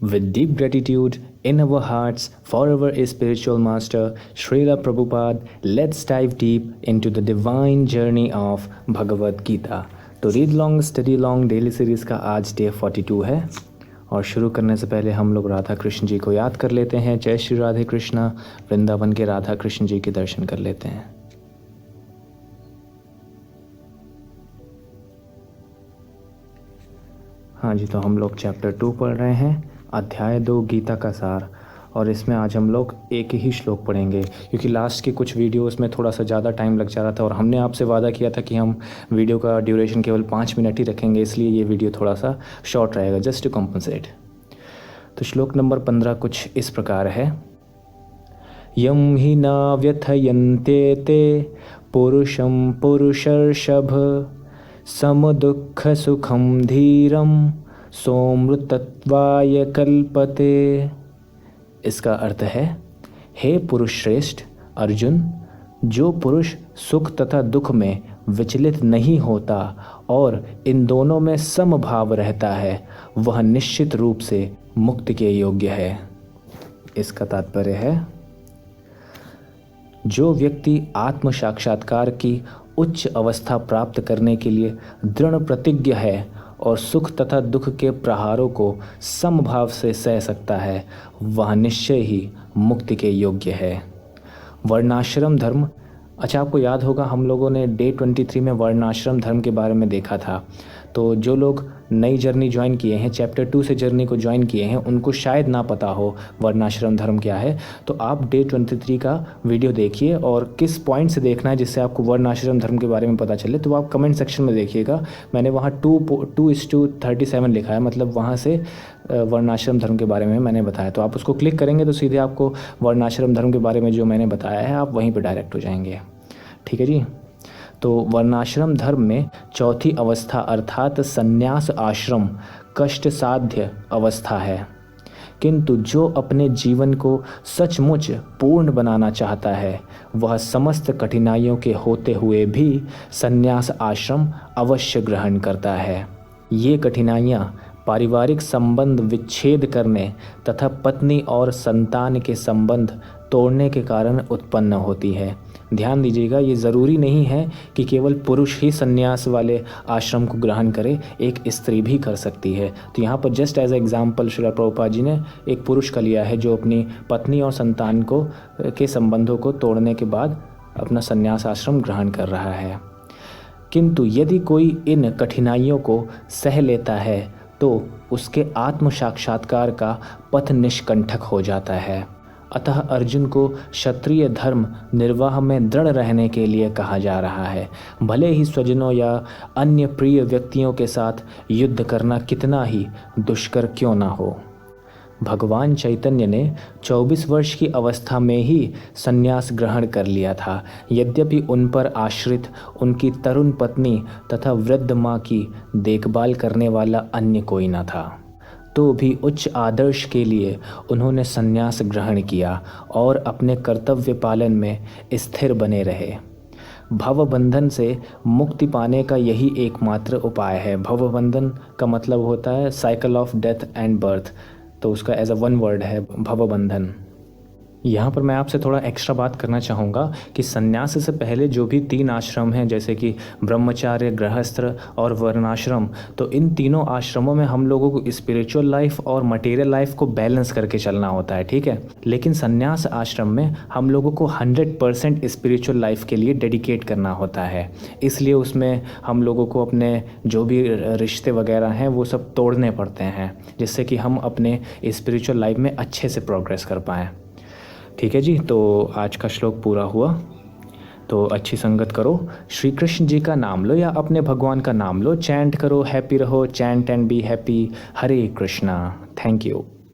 With deep gratitude in our hearts for our spiritual master Srila Prabhupada, let's dive deep into the divine journey of Bhagavad Gita. तो read long study long daily series का आज day 42 है और शुरू करने से पहले हम लोग राधा कृष्ण जी को याद कर लेते हैं। जय श्री राधे कृष्णा। वृंदावन के राधा कृष्ण जी के दर्शन कर लेते हैं। हाँ जी, तो हम लोग चैप्टर 2 पढ़ रहे हैं, अध्याय 2 गीता का सार। और इसमें आज हम लोग एक ही श्लोक पढ़ेंगे क्योंकि लास्ट की कुछ वीडियोस में थोड़ा सा ज़्यादा टाइम लग जा रहा था और हमने आपसे वादा किया था कि हम वीडियो का ड्यूरेशन केवल 5 मिनट ही रखेंगे, इसलिए ये वीडियो थोड़ा सा शॉर्ट रहेगा, जस्ट टू कॉम्पनसेट। तो श्लोक नंबर 15 कुछ इस प्रकार है। यम ही न व्यथयन्ते ते पुरुषम पुरुषर्षभ सम दुःख सुखम धीरम सोमृतत्वाय कल्पते। इसका अर्थ है, हे पुरुष श्रेष्ठ अर्जुन, जो पुरुष सुख तथा दुख में विचलित नहीं होता और इन दोनों में समभाव रहता है, वह निश्चित रूप से मुक्ति के योग्य है। इसका तात्पर्य है, जो व्यक्ति आत्म साक्षात्कार की उच्च अवस्था प्राप्त करने के लिए दृढ़ प्रतिज्ञ है और सुख तथा दुख के प्रहारों को समभाव से सह सकता है, वह निश्चय ही मुक्ति के योग्य है। वर्णाश्रम धर्म, अच्छा आपको याद होगा हम लोगों ने डे 23 में वर्णाश्रम धर्म के बारे में देखा था। तो जो लोग नई जर्नी ज्वाइन किए हैं, चैप्टर 2 से जर्नी को ज्वाइन किए हैं, उनको शायद ना पता हो वर्णाश्रम धर्म क्या है। तो आप डे 23 का वीडियो देखिए और किस पॉइंट से देखना है जिससे आपको वर्णाश्रम धर्म के बारे में पता चले, तो आप कमेंट सेक्शन में देखिएगा। मैंने वहाँ 2:37 लिखा है, मतलब वहाँ से वर्णाश्रम धर्म के बारे में मैंने बताया। तो आप उसको क्लिक करेंगे तो सीधे आपको वर्णाश्रम धर्म के बारे में जो मैंने बताया है आप वहीं पर डायरेक्ट हो जाएंगे। ठीक है जी। तो वर्णाश्रम धर्म में चौथी अवस्था अर्थात संन्यास आश्रम कष्ट साध्य अवस्था है, किंतु जो अपने जीवन को सचमुच पूर्ण बनाना चाहता है वह समस्त कठिनाइयों के होते हुए भी संन्यास आश्रम अवश्य ग्रहण करता है। ये कठिनाइयाँ पारिवारिक संबंध विच्छेद करने तथा पत्नी और संतान के संबंध तोड़ने के कारण उत्पन्न होती है। ध्यान दीजिएगा, ये ज़रूरी नहीं है कि केवल पुरुष ही संन्यास वाले आश्रम को ग्रहण करे, एक स्त्री भी कर सकती है। तो यहाँ पर just as example Srila Prabhupada ji ने एक पुरुष का लिया है जो अपनी पत्नी और संतान को के संबंधों को तोड़ने के बाद अपना संन्यास आश्रम ग्रहण कर रहा है। किंतु यदि कोई इन कठिनाइयों को सह लेता है तो उसके आत्म साक्षात्कार का पथ निष्कंटक हो जाता है। अतः अर्जुन को क्षत्रिय धर्म निर्वाह में दृढ़ रहने के लिए कहा जा रहा है, भले ही स्वजनों या अन्य प्रिय व्यक्तियों के साथ युद्ध करना कितना ही दुष्कर क्यों ना हो। भगवान चैतन्य ने 24 वर्ष की अवस्था में ही संन्यास ग्रहण कर लिया था, यद्यपि उन पर आश्रित उनकी तरुण पत्नी तथा वृद्ध माँ की देखभाल करने वाला अन्य कोई न था। तो भी उच्च आदर्श के लिए उन्होंने संन्यास ग्रहण किया और अपने कर्तव्य पालन में स्थिर बने रहे। भवबंधन से मुक्ति पाने का यही एकमात्र उपाय है। भवबंधन का मतलब होता है cycle of death and birth, तो उसका एज अ वन वर्ड है भवबंधन। यहाँ पर मैं आपसे थोड़ा एक्स्ट्रा बात करना चाहूँगा कि संन्यास से पहले जो भी 3 आश्रम हैं, जैसे कि ब्रह्मचार्य, गृहस्थ और वर्णाश्रम, तो इन तीनों आश्रमों में हम लोगों को स्पिरिचुअल लाइफ और मटेरियल लाइफ को बैलेंस करके चलना होता है, ठीक है। लेकिन संन्यास आश्रम में हम लोगों को 100% स्पिरिचुअल लाइफ के लिए डेडिकेट करना होता है, इसलिए उसमें हम लोगों को अपने जो भी रिश्ते वगैरह हैं वो सब तोड़ने पड़ते हैं, जिससे कि हम अपने स्पिरिचुअल लाइफ में अच्छे से प्रोग्रेस कर पाएँ। ठीक है जी। तो आज का श्लोक पूरा हुआ, तो अच्छी संगत करो, श्री कृष्ण जी का नाम लो या अपने भगवान का नाम लो, चैंट करो, हैप्पी रहो, chant and be happy. Hare Krishna. Thank you.